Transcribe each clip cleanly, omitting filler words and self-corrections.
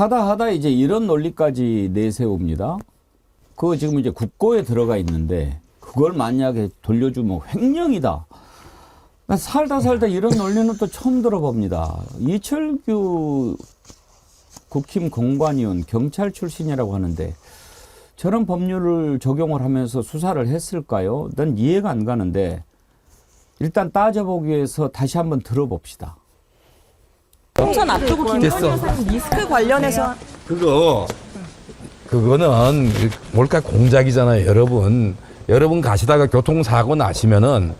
하다 이제 이런 논리까지 내세웁니다. 그거 지금 이제 국고에 들어가 있는데 그걸 만약에 돌려주면 횡령이다. 나 살다 이런 논리는 또 처음 들어봅니다. 이철규 국힘 공관위원 경찰 출신이라고 하는데 저런 법률을 적용을 하면서 수사를 했을까요? 난 이해가 안 가는데 일단 따져보기 위해서 다시 한번 들어봅시다. 총선 앞두고 김건희 여사는 리스크 관련해서 그거는 뭘까 공작이잖아요. 여러분 가시다가 교통사고 나시면은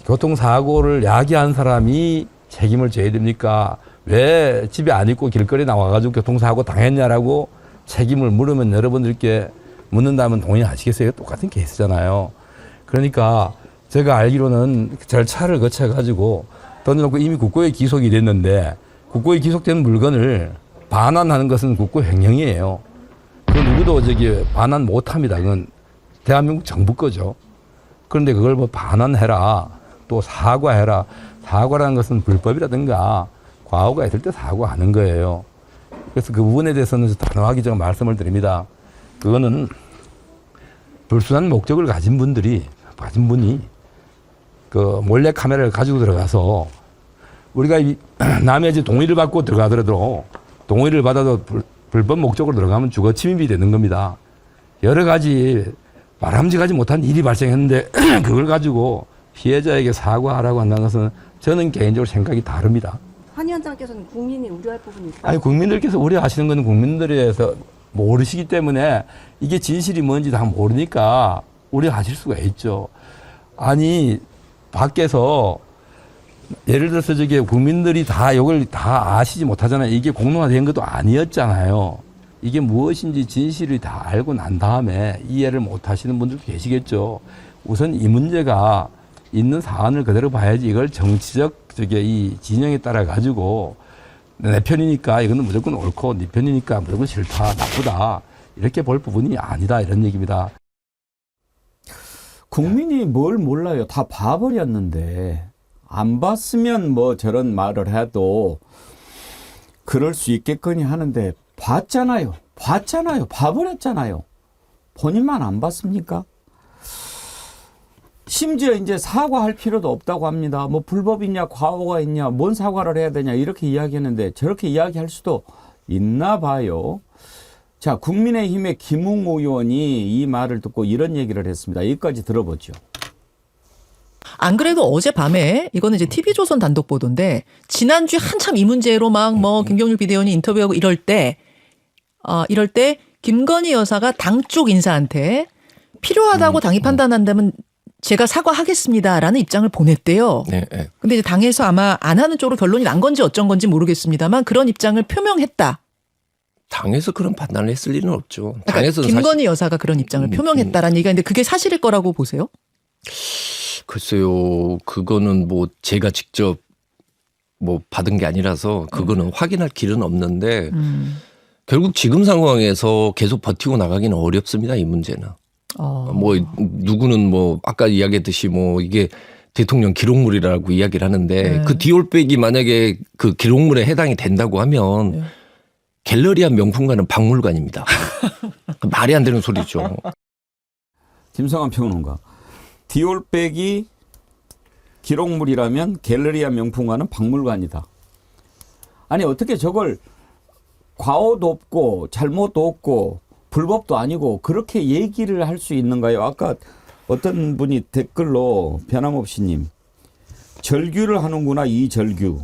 교통사고를 야기한 사람이 책임을 져야 됩니까? 왜 집에 안 있고 길거리에 나와가지고 교통사고 당했냐라고 책임을 물으면 여러분들께 묻는다면 동의하시겠어요? 똑같은 케이스잖아요. 그러니까 제가 알기로는 절차를 거쳐가지고 던져놓고 이미 국고에 기속이 됐는데 국고에 기속된 물건을 반환하는 것은 국고 횡령이에요. 그 누구도 반환 못합니다. 그건 대한민국 정부 거죠. 그런데 그걸 뭐 반환해라, 또 사과해라. 사과라는 것은 불법이라든가 과오가 있을 때 사과하는 거예요. 그래서 그 부분에 대해서는 단호하게 제가 말씀을 드립니다. 그거는 불순한 목적을 가진 분이 그 몰래 카메라를 가지고 들어가서 우리가 남의 집 동의를 받고 들어가더라도 동의를 받아도 불법 목적으로 들어가면 주거 침입이 되는 겁니다. 여러 가지 바람직하지 못한 일이 발생했는데 그걸 가지고 피해자에게 사과하라고 한다는 것은 저는 개인적으로 생각이 다릅니다. 한 위원장께서는 국민이 우려할 부분이 있다. 아니 국민들께서 우려하시는 건 국민들에서 모르시기 때문에 이게 진실이 뭔지 다 모르니까 우려하실 수가 있죠. 아니 밖에서 예를 들어서 국민들이 다 이걸 다 아시지 못하잖아요. 이게 공론화된 것도 아니었잖아요. 이게 무엇인지 진실을 다 알고 난 다음에 이해를 못 하시는 분들도 계시겠죠. 우선 이 문제가 있는 사안을 그대로 봐야지 이걸 정치적 이 진영에 따라 가지고 내 편이니까 이거는 무조건 옳고 네 편이니까 무조건 싫다, 나쁘다 이렇게 볼 부분이 아니다 이런 얘기입니다. 국민이 뭘 몰라요. 다 봐버렸는데 안 봤으면 뭐 저런 말을 해도 그럴 수 있겠거니 하는데 봤잖아요. 봐버렸잖아요. 본인만 안 봤습니까? 심지어 이제 사과할 필요도 없다고 합니다. 뭐 불법이냐 과오가 있냐 뭔 사과를 해야 되냐 이렇게 이야기했는데 저렇게 이야기할 수도 있나 봐요. 자, 국민의힘의 김웅 의원이 이 말을 듣고 이런 얘기를 했습니다. 여기까지 들어보죠. 안 그래도 어젯밤에 이거는 이제 TV조선 단독 보도인데 지난주에 한참 이 문제로 막 뭐 김경률 비대위원이 인터뷰하고 이럴 때 김건희 여사가 당 쪽 인사한테 필요하다고 당이 판단한다면 제가 사과하겠습니다라는 입장을 보냈대요. 네. 근데 이제 당에서 아마 안 하는 쪽으로 결론이 난 건지 어쩐 건지 모르겠습니다만 그런 입장을 표명했다. 당에서 그런 판단을 했을 리는 없죠. 그러니까 당에서는 김건희 여사가 그런 입장을 표명했다라는 얘기가 있는데 그게 사실일 거라고 보세요? 글쎄요. 그거는 뭐 제가 직접 뭐 받은 게 아니라서 그거는 확인할 길은 없는데 결국 지금 상황에서 계속 버티고 나가기는 어렵습니다. 이 문제는. 뭐 누구는 뭐 아까 이야기했듯이 뭐 이게 대통령 기록물이라고 이야기를 하는데 그 디올백이 만약에 그 기록물에 해당이 된다고 하면 갤러리아 명품관은 박물관입니다. 말이 안 되는 소리죠. 김성환 평론가. 디올백이 기록물이라면 갤러리아 명품관은 박물관이다. 아니 어떻게 저걸 과오도 없고 잘못도 없고 불법도 아니고 그렇게 얘기를 할 수 있는가요? 아까 어떤 분이 댓글로 변함없이님 절규를 하는구나 이절규.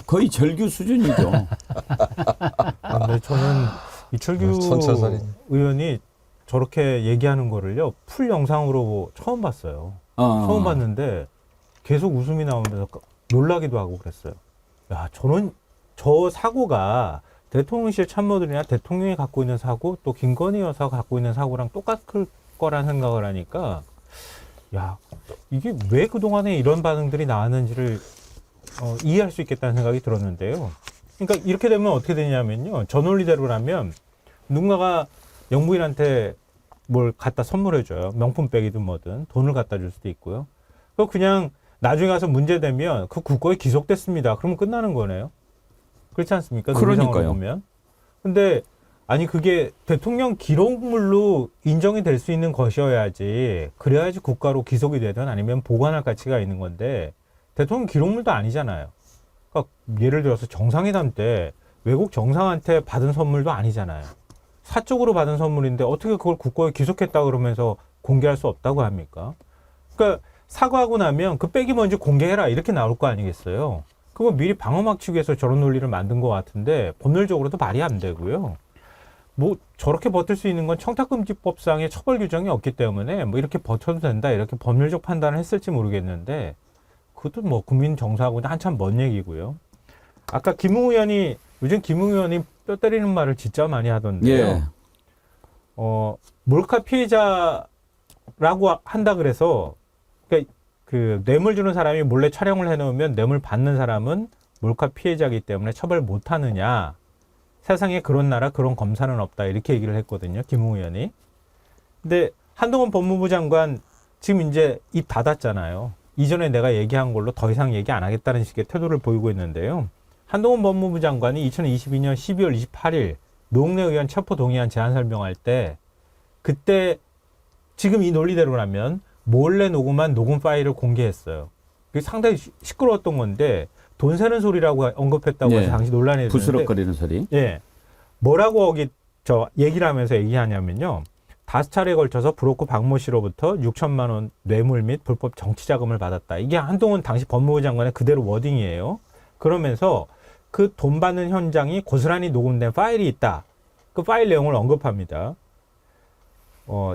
거의 절규 수준이죠. 근데 저는 이철규 의원이 저렇게 얘기하는 거를요 풀 영상으로 처음 봤어요. 처음 봤는데 계속 웃음이 나오면서 놀라기도 하고 그랬어요. 야, 저 사고가 대통령실 참모들이나 대통령이 갖고 있는 사고 또 김건희 여사가 갖고 있는 사고랑 똑같을 거란 생각을 하니까 야, 이게 왜 그동안에 이런 반응들이 나왔는지를 이해할 수 있겠다는 생각이 들었는데요. 그러니까 이렇게 되면 어떻게 되냐면요. 저 논리대로라면 누군가가 영부인한테 뭘 갖다 선물해줘요. 명품백이든 뭐든 돈을 갖다 줄 수도 있고요. 그냥 나중에 가서 문제되면 그 국고에 기속됐습니다. 그러면 끝나는 거네요. 그렇지 않습니까? 그러니까요. 보면. 근데 아니 그게 대통령 기록물로 인정이 될 수 있는 것이어야지 그래야지 국가로 기속이 되든 아니면 보관할 가치가 있는 건데 대통령 기록물도 아니잖아요. 그러니까 예를 들어서 정상회담 때 외국 정상한테 받은 선물도 아니잖아요. 사적으로 받은 선물인데 어떻게 그걸 국고에 기속했다 그러면서 공개할 수 없다고 합니까? 그러니까 사과하고 나면 그 백이 뭔지 공개해라 이렇게 나올 거 아니겠어요. 그거 미리 방어막치기 위해서 저런 논리를 만든 것 같은데 법률적으로도 말이 안 되고요. 뭐 저렇게 버틸 수 있는 건 청탁금지법상의 처벌 규정이 없기 때문에 뭐 이렇게 버텨도 된다 이렇게 법률적 판단을 했을지 모르겠는데 그것도 뭐 국민 정서하고는 한참 먼 얘기고요. 아까 김웅 의원이 요즘 김웅 의원이 뼈 때리는 말을 진짜 많이 하던데요. 예. 몰카 피해자라고 한다 그래서 그러니까 그 뇌물 주는 사람이 몰래 촬영을 해놓으면 뇌물 받는 사람은 몰카 피해자이기 때문에 처벌 못하느냐. 세상에 그런 나라 그런 검사는 없다 이렇게 얘기를 했거든요. 김웅 의원이. 근데 한동훈 법무부 장관 지금 이제 입 닫았잖아요. 이전에 내가 얘기한 걸로 더 이상 얘기 안 하겠다는 식의 태도를 보이고 있는데요. 한동훈 법무부 장관이 2022년 12월 28일 노웅래 의원 체포 동의안 제안 설명할 때 그때 지금 이 논리대로라면 몰래 녹음한 녹음 파일을 공개했어요. 그게 상당히 시끄러웠던 건데 돈 세는 소리라고 언급했다고 해서 예. 당시 논란이 됐는데 부스럭거리는 소리. 예. 뭐라고 거기 저 얘기를 하면서 얘기하냐면요. 5차례에 걸쳐서 브로커 박모 씨로부터 6천만 원 뇌물 및 불법 정치 자금을 받았다. 이게 한동훈 당시 법무부 장관의 그대로 워딩이에요. 그러면서 그 돈 받는 현장이 고스란히 녹음된 파일이 있다. 그 파일 내용을 언급합니다.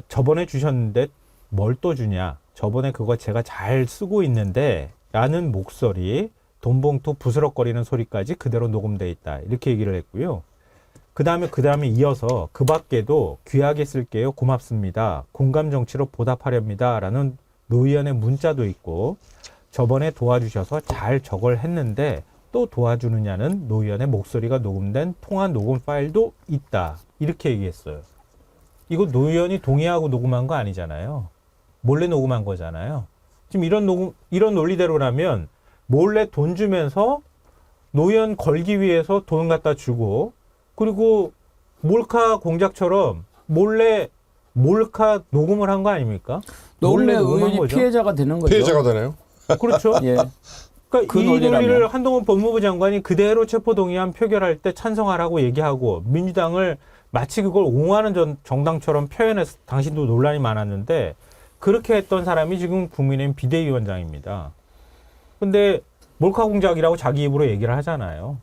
저번에 주셨는데 뭘 또 주냐. 저번에 그거 제가 잘 쓰고 있는데 라는 목소리, 돈봉투 부스럭거리는 소리까지 그대로 녹음돼 있다. 이렇게 얘기를 했고요. 그 다음에 이어서 그 밖에도 귀하게 쓸게요. 고맙습니다. 공감 정치로 보답하렵니다. 라는 노 의원의 문자도 있고 저번에 도와주셔서 잘 저걸 했는데 또 도와주느냐는 노 의원의 목소리가 녹음된 통화 녹음 파일도 있다. 이렇게 얘기했어요. 이거 노 의원이 동의하고 녹음한 거 아니잖아요. 몰래 녹음한 거잖아요. 지금 이런 논리대로라면 몰래 돈 주면서 노 의원 걸기 위해서 돈 갖다 주고 그리고 몰카 공작처럼 몰래 몰카 녹음을 한 거 아닙니까? 노웅래 녹음한 의원이 거죠. 피해자가 되는 거죠. 피해자가 되네요. 그렇죠. 예. 그러니까 그 이 논리라면. 논리를 한동훈 법무부 장관이 그대로 체포동의안 표결할 때 찬성하라고 얘기하고 민주당을 마치 그걸 옹호하는 정당처럼 표현해서 당신도 논란이 많았는데 그렇게 했던 사람이 지금 국민의힘 비대위원장입니다. 근데 몰카 공작이라고 자기 입으로 얘기를 하잖아요.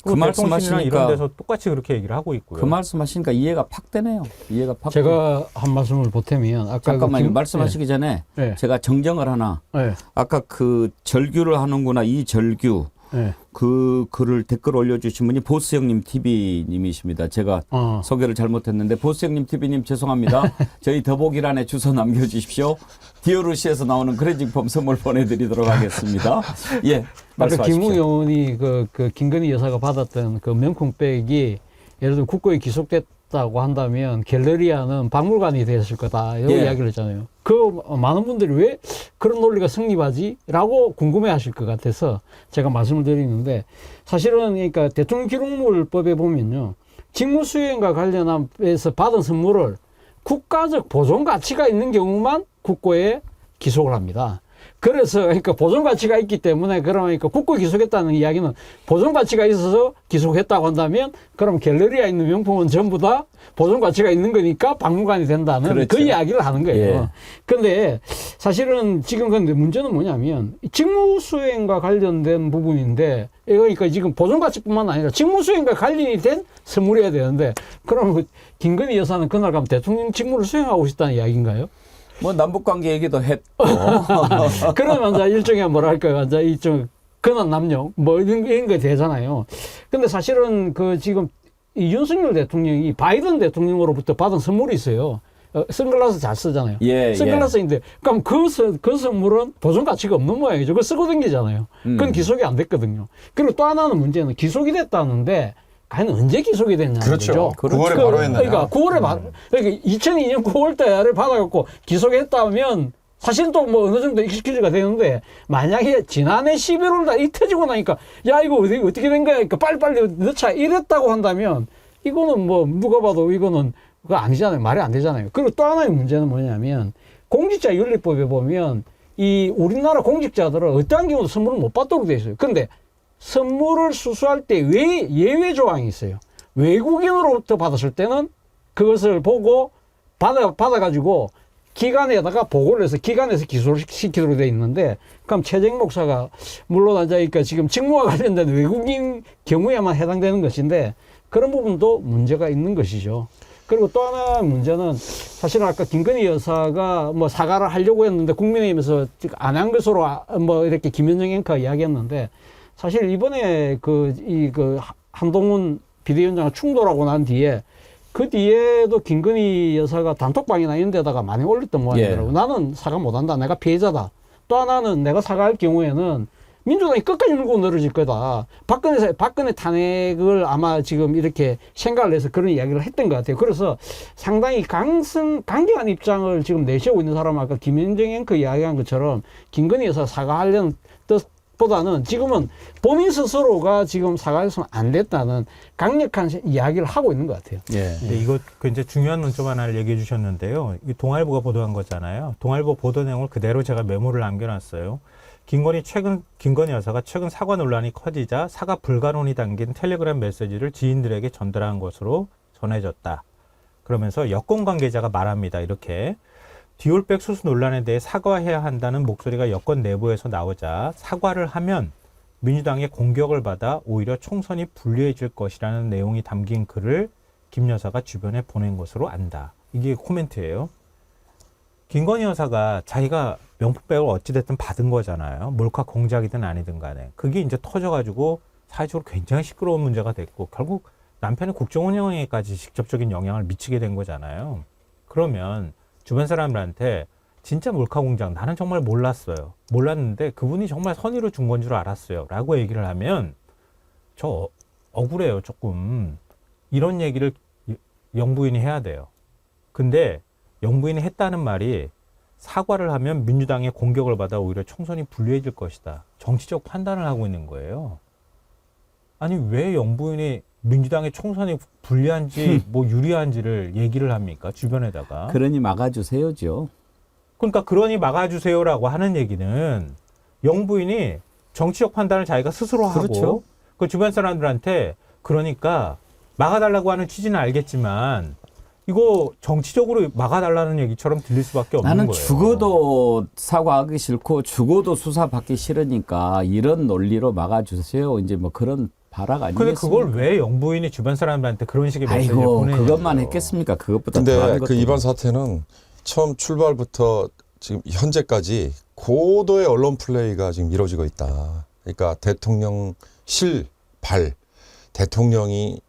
그 말씀하시니까 이런 데서 똑같이 그렇게 얘기를 하고 있고요. 그 말씀하시니까 이해가 팍 되네요. 이해가 팍. 제가 한 말씀을 보태면 아까 잠깐만요. 그 말씀하시기 전에 네. 제가 정정을 하나. 네. 아까 그 절규를 하는구나 이 절규 네. 그 글을 댓글 올려주신 분이 보스 형님 TV님이십니다. 제가 소개를 잘못했는데 보스 형님 TV님 죄송합니다. 저희 더보기란에 주소 남겨주십시오. 디오르시에서 나오는 크레직폼 선물 보내드리도록 하겠습니다. 예, 아까 말씀하십시오. 김웅 의원이 그 김건희 여사가 받았던 그 명품백이 예를 들어 국고에 기속됐다고 한다면 갤러리아는 박물관이 됐을 거다 이런 예. 이야기를 했잖아요. 그 많은 분들이 왜 그런 논리가 성립하지?라고 궁금해하실 것 같아서 제가 말씀을 드리는데 사실은 그러니까 대통령 기록물법에 보면요 직무수행과 관련해서 받은 선물을 국가적 보존 가치가 있는 경우만 국고에 기속을 합니다. 그래서 그러니까 보존 가치가 있기 때문에 그러니까 국고 기속했다는 이야기는 보존 가치가 있어서 기속했다고 한다면 그럼 갤러리아에 있는 명품은 전부 다 보존 가치가 있는 거니까 박물관이 된다는 그렇죠. 그 이야기를 하는 거예요. 예. 근데 사실은 지금 근데 문제는 뭐냐면 직무 수행과 관련된 부분인데 그러니까 지금 보존 가치뿐만 아니라 직무 수행과 관련이 된 선물이어야 되는데 그럼 김건희 여사는 그날 가면 대통령 직무를 수행하고 싶다는 이야기인가요? 뭐 남북관계 얘기도 했고 그러면 이제 일종의 뭐랄까요, 이제 이쪽 근한 남용 뭐 이런 게 되잖아요. 근데 사실은 그 지금 이 윤석열 대통령이 바이든 대통령으로부터 받은 선물이 있어요. 선글라스 잘 쓰잖아요. 예, 선글라스인데 그럼 그 선물은 보존 가치가 없는 모양이죠. 그거 쓰고 다니잖아요. 그건 기속이 안 됐거든요. 그리고 또 하나는 문제는 기속이 됐다는데 과연 언제 기속이 됐냐는 그렇죠. 거죠. 9월에 바로 했나요? 그러니까 9월에 그러니까 2002년 9월 달에 받아갖고 기속했다면 사실 또 뭐 어느 정도 익스큐즈가 되는데 만약에 지난해 11월 달에 터지고 나니까 야 이거 어떻게 된 거야? 그러니까 빨리빨리 넣자 이랬다고 한다면 이거는 뭐 누가 봐도 이거는 그거 아니잖아요. 말이 안 되잖아요. 그리고 또 하나의 문제는 뭐냐면 공직자윤리법에 보면 이 우리나라 공직자들은 어떠한 경우도 선물을 못 받도록 돼 있어요. 그런데 선물을 수수할 때 왜 예외 조항이 있어요. 외국인으로부터 받았을 때는 그것을 보고 받아가지고 기관에다가 보고를 해서 기관에서 기소를 시키도록 돼 있는데, 그럼 최재형 목사가 물론 앉아있으니까 지금 직무와 관련된 외국인 경우에만 해당되는 것인데 그런 부분도 문제가 있는 것이죠. 그리고 또 하나 문제는 사실은 아까 김건희 여사가 뭐 사과를 하려고 했는데 국민의힘에서 안 한 것으로 뭐 이렇게 김현정 앵커가 이야기했는데, 사실 이번에 그 한동훈 비대위원장과 충돌하고 난 뒤에 그 뒤에도 김건희 여사가 단톡방이나 이런 데다가 많이 올렸던 모양이더라고요. 나는 사과 못한다. 내가 피해자다. 또 하나는 내가 사과할 경우에는 민주당이 끝까지 물고 늘어질 거다. 박근혜 탄핵을 아마 지금 이렇게 생각을 해서 그런 이야기를 했던 것 같아요. 그래서 상당히 강경한 입장을 지금 내세우고 있는 사람은 아까 김현정 앵커 이야기한 것처럼 김건희 여사 사과하려는 뜻보다는 지금은 본인 스스로가 지금 사과했으면 안 됐다는 강력한 이야기를 하고 있는 것 같아요. 예. 근데 이거 굉장히 중요한 논점 하나를 얘기해 주셨는데요. 이 동아일보가 보도한 거잖아요. 동아일보 보도 내용을 그대로 제가 메모를 남겨놨어요. 김건희 여사가 최근 사과 논란이 커지자 사과 불가론이 담긴 텔레그램 메시지를 지인들에게 전달한 것으로 전해졌다. 그러면서 여권 관계자가 말합니다. 이렇게 디올백 수수 논란에 대해 사과해야 한다는 목소리가 여권 내부에서 나오자 사과를 하면 민주당의 공격을 받아 오히려 총선이 불리해질 것이라는 내용이 담긴 글을 김 여사가 주변에 보낸 것으로 안다. 이게 코멘트예요. 김건희 여사가 자기가 명품백을 어찌됐든 받은 거잖아요. 몰카 공작이든 아니든 간에. 그게 이제 터져가지고 사회적으로 굉장히 시끄러운 문제가 됐고 결국 남편의 국정 운영에까지 직접적인 영향을 미치게 된 거잖아요. 그러면 주변 사람들한테 진짜 몰카 공작 나는 정말 몰랐어요. 몰랐는데 그분이 정말 선의로 준 건 줄 알았어요. 라고 얘기를 하면 저 억울해요. 조금. 이런 얘기를 영부인이 해야 돼요. 근데 영부인이 했다는 말이 사과를 하면 민주당의 공격을 받아 오히려 총선이 불리해질 것이다. 정치적 판단을 하고 있는 거예요. 아니 왜 영부인이 민주당의 총선이 불리한지 뭐 유리한지를 얘기를 합니까? 주변에다가. 그러니 막아주세요죠. 그러니까 그러니 막아주세요라고 하는 얘기는 영부인이 정치적 판단을 자기가 스스로 하고 그렇죠. 그 주변 사람들한테 그러니까 막아달라고 하는 취지는 알겠지만 이거 정치적으로 막아달라는 얘기처럼 들릴 수밖에 없는 나는 거예요. 죽어도 사과하기 싫고 죽어도 수사받기 싫으니까 이런 논리로 막아주세요. 이제 뭐 그런 발악 근데 아니겠습니까? 그걸 왜 영부인이 주변 사람들한테 그런 식의 메시지를 아이고 보내냐고요. 그것만 했겠습니까? 그것보다 근데 더한 그 것도 이번 사태는 처음 출발부터 지금 현재까지 고도의 언론 플레이가 지금 이루어지고 있다. 그러니까 대통령실 발, 대통령이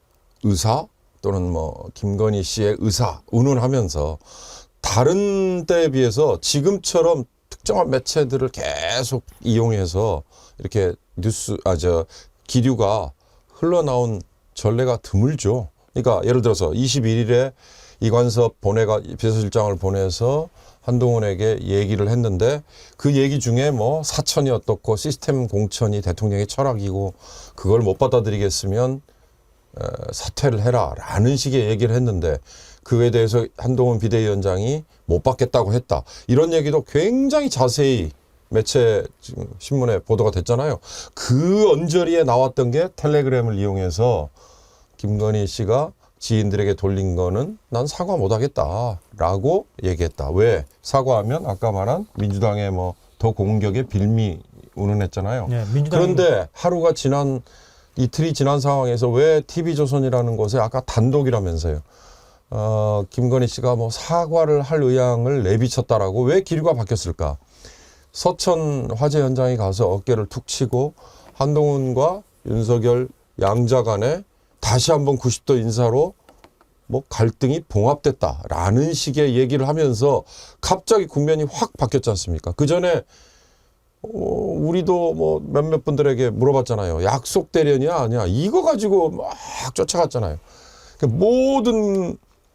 의사 또는 뭐 김건희 씨의 의사 운운하면서 다른 때에 비해서 지금처럼 특정한 매체들을 계속 이용해서 이렇게 기류가 흘러나온 전례가 드물죠. 그러니까 예를 들어서 21일에 이관섭 비서실장을 보내서 한동훈에게 얘기를 했는데 그 얘기 중에 뭐 사천이 어떻고 시스템 공천이 대통령의 철학이고 그걸 못 받아들이겠으면 사퇴를 해라 라는 식의 얘기를 했는데 그에 대해서 한동훈 비대위원장이 못 받겠다고 했다. 이런 얘기도 굉장히 자세히 매체 지금 신문에 보도가 됐잖아요. 그 언저리에 나왔던 게 텔레그램을 이용해서 김건희 씨가 지인들에게 돌린 거는 난 사과 못 하겠다라고 얘기했다. 왜? 사과하면 아까 말한 민주당의 뭐 더 공격의 빌미 운운했잖아요. 네, 그런데 하루가 이틀이 지난 상황에서 왜 TV조선이라는 곳에 아까 단독이라면서요. 김건희 씨가 뭐 사과를 할 의향을 내비쳤다라고 왜 기류가 바뀌었을까? 서천 화재 현장에 가서 어깨를 툭 치고 한동훈과 윤석열 양자 간에 다시 한번 90도 인사로 뭐 갈등이 봉합됐다라는 식의 얘기를 하면서 갑자기 국면이 확 바뀌었지 않습니까? 그 전에 우리도 뭐 몇몇 분들에게 물어봤잖아요. 약속 대련이야 아니야? 이거 가지고 막 쫓아갔잖아요.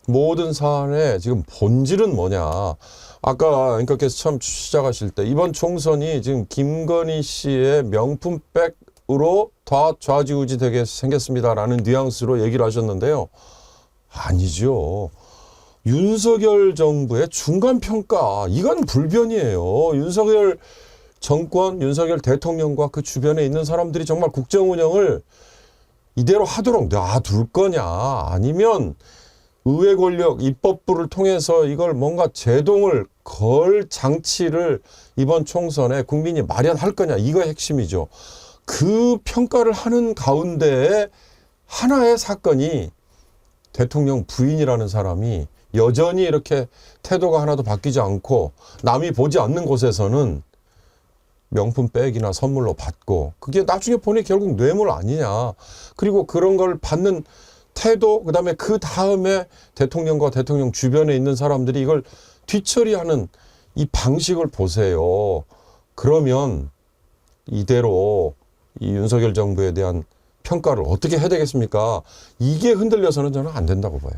모든 사안의 지금 본질은 뭐냐? 아까 앵커께서 처음 시작하실 때 이번 총선이 지금 김건희 씨의 명품백 다 좌지우지 되게 생겼습니다라는 뉘앙스로 얘기를 하셨는데요. 아니죠. 윤석열 정부의 중간평가, 이건 불변이에요. 윤석열 정권, 윤석열 대통령과 그 주변에 있는 사람들이 정말 국정 운영을 이대로 하도록 놔둘 거냐, 아니면 의회 권력, 입법부를 통해서 이걸 뭔가 제동을 걸 장치를 이번 총선에 국민이 마련할 거냐, 이거 핵심이죠. 그 평가를 하는 가운데에 하나의 사건이 대통령 부인이라는 사람이 여전히 이렇게 태도가 하나도 바뀌지 않고 남이 보지 않는 곳에서는 명품 백이나 선물로 받고, 그게 나중에 보니 결국 뇌물 아니냐. 그리고 그런 걸 받는 태도, 그다음에 그 다음에 대통령과 대통령 주변에 있는 사람들이 이걸 뒤처리하는 이 방식을 보세요. 그러면 이대로 이 윤석열 정부에 대한 평가를 어떻게 해야 되겠습니까? 이게 흔들려서는 저는 안 된다고 봐요.